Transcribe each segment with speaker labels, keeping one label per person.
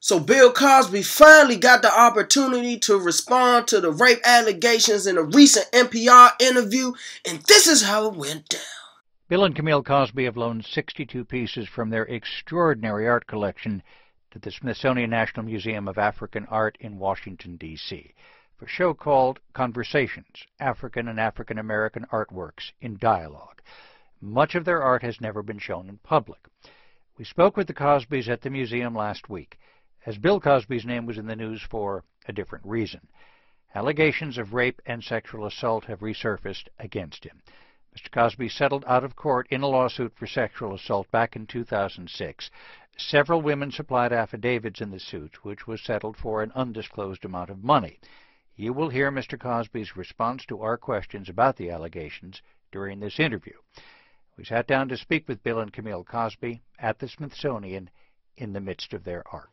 Speaker 1: So Bill Cosby finally got the opportunity to respond to the rape allegations in a recent NPR interview, and this is how it went down.
Speaker 2: Bill and Camille Cosby have loaned 62 pieces from their extraordinary art collection to the Smithsonian National Museum of African Art in Washington, D.C., for a show called Conversations, African and African American Artworks in Dialogue. Much of their art has never been shown in public. We spoke with the Cosbys at the museum last week, as Bill Cosby's name was in the news for a different reason. Allegations of rape and sexual assault have resurfaced against him. Mr. Cosby settled out of court in a lawsuit for sexual assault back in 2006. Several women supplied affidavits in the suit, which was settled for an undisclosed amount of money. You will hear Mr. Cosby's response to our questions about the allegations during this interview. We sat down to speak with Bill and Camille Cosby at the Smithsonian in the midst of their art.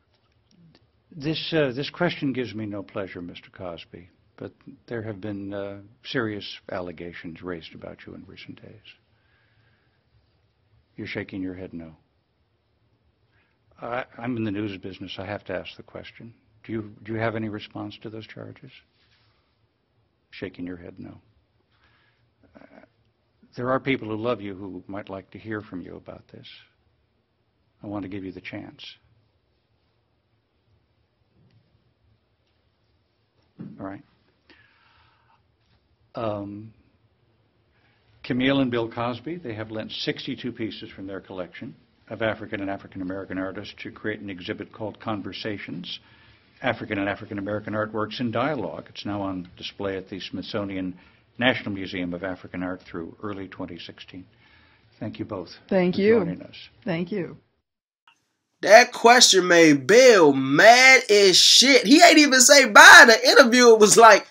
Speaker 2: This question gives me no pleasure, Mr. Cosby, but there have been serious allegations raised about you in recent days. You're shaking your head no. I'm in the news business. I have to ask the question. Do you have any response to those charges? Shaking your head no. There are people who love you who might like to hear from you about this. I want to give you the chance. All right. Camille and Bill Cosby, they have lent 62 pieces from their collection of African and African American artists to create an exhibit called Conversations, African and African American Artworks in Dialogue. It's now on display at the Smithsonian National Museum of African Art through early 2016. Thank you both for joining us.
Speaker 3: Thank you.
Speaker 1: That question made Bill mad as shit. He ain't even say bye. The interviewer was like,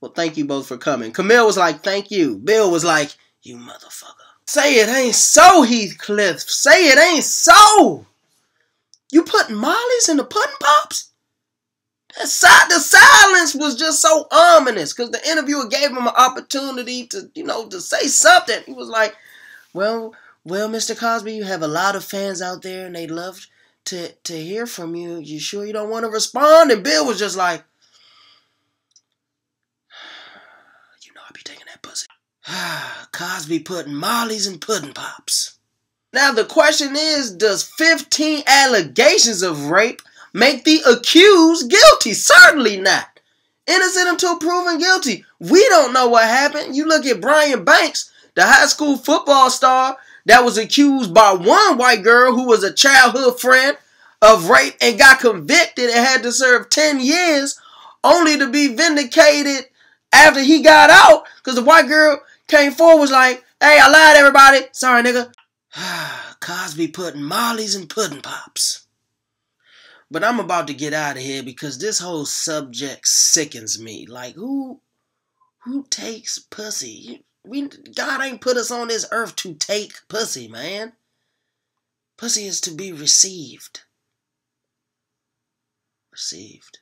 Speaker 1: well, thank you both for coming. Camille was like, thank you. Bill was like, you motherfucker. Say it ain't so, Heathcliff. Say it ain't so. You putting Molly's in the pudding pops? The silence was just so ominous because the interviewer gave him an opportunity to, to say something. He was like, well, Mr. Cosby, you have a lot of fans out there and they love to hear from you. You sure you don't want to respond? And Bill was just like, I be taking that pussy. Cosby putting Molly's in pudding pops. Now the question is, does 15 allegations of rape make the accused guilty? Certainly not. Innocent until proven guilty. We don't know what happened. You look at Brian Banks, the high school football star that was accused by one white girl who was a childhood friend of rape and got convicted and had to serve 10 years only to be vindicated after he got out because the white girl came forward was like, hey, I lied, everybody. Sorry, nigga. Cosby putting Molly's in pudding pops. But I'm about to get out of here because this whole subject sickens me. Like, who takes pussy? God ain't put us on this earth to take pussy, man. Pussy is to be received. Received.